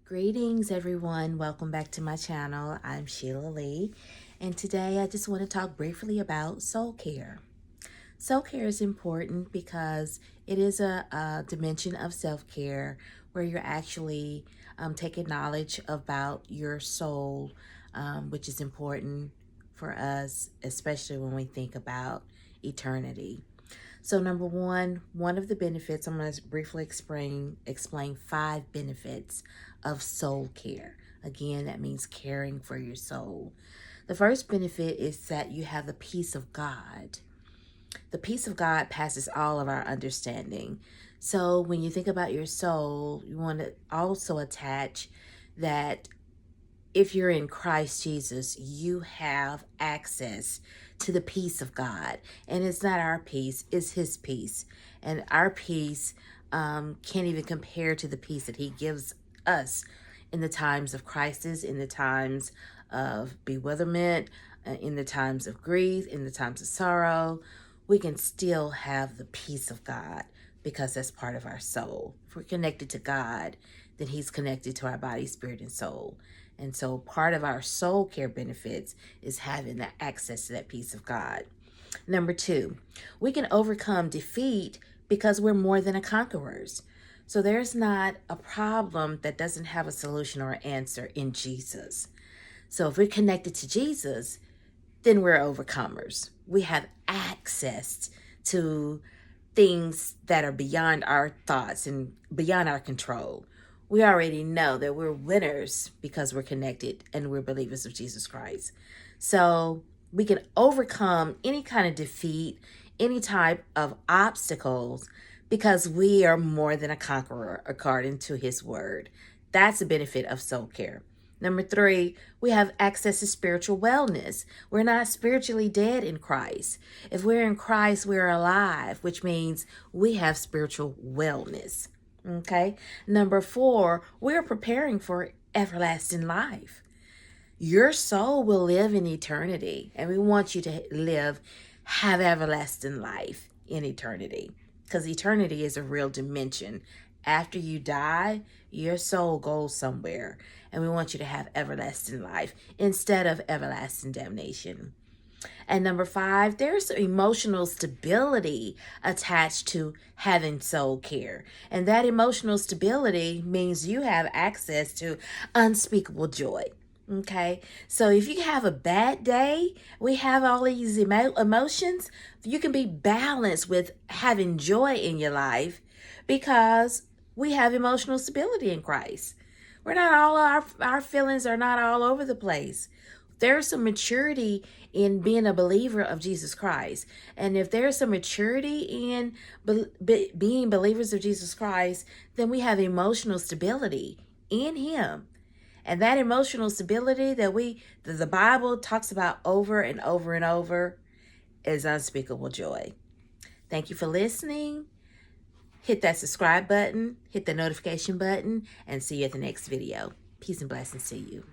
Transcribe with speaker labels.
Speaker 1: Greetings everyone, welcome back to my channel. I'm Sheila Lee, and today I just want to talk briefly about soul care. Soul care is important because it is a dimension of self-care where you're actually taking knowledge about your soul, which is important for us, especially when we think about eternity. So number one of the benefits, I'm going to briefly explain 5 benefits of soul care. Again, that means caring for your soul. The first benefit is that you have the peace of God. The peace of God passes all of our understanding. So when you think about your soul, you want to also attach that if you're in Christ Jesus, you have access to the peace of God. And it's not our peace, it's His peace. And our peace can't even compare to the peace that He gives us in the times of crisis, in the times of bewilderment, in the times of grief, in the times of sorrow. We can still have the peace of God because that's part of our soul. If we're connected to God, then He's connected to our body, spirit, and soul. And so part of our soul care benefits is having the access to that peace of God. Number 2, we can overcome defeat because we're more than a conquerors. So there's not a problem that doesn't have a solution or an answer in Jesus. So if we're connected to Jesus, then we're overcomers. We have access to things that are beyond our thoughts and beyond our control. We already know that we're winners because we're connected and we're believers of Jesus Christ. So we can overcome any kind of defeat, any type of obstacles, because we are more than a conqueror according to His word. That's the benefit of soul care. Number 3, we have access to spiritual wellness. We're not spiritually dead in Christ. If we're in Christ, we're alive, which means we have spiritual wellness. Okay. Number 4, we're preparing for everlasting life. Your soul will live in eternity, and we want you to have everlasting life in eternity, because eternity is a real dimension. After you die, your soul goes somewhere, and we want you to have everlasting life instead of everlasting damnation. And number 5, there's emotional stability attached to having soul care. And that emotional stability means you have access to unspeakable joy. Okay, so if you have a bad day, we have all these emotions, you can be balanced with having joy in your life because we have emotional stability in Christ. We're not all, our feelings are not all over the place. There's some maturity in being a believer of Jesus Christ. And if there's some maturity in being believers of Jesus Christ, then we have emotional stability in Him. And that emotional stability that the Bible talks about over and over and over is unspeakable joy. Thank you for listening. Hit that subscribe button, hit the notification button, and see you at the next video. Peace and blessings to you.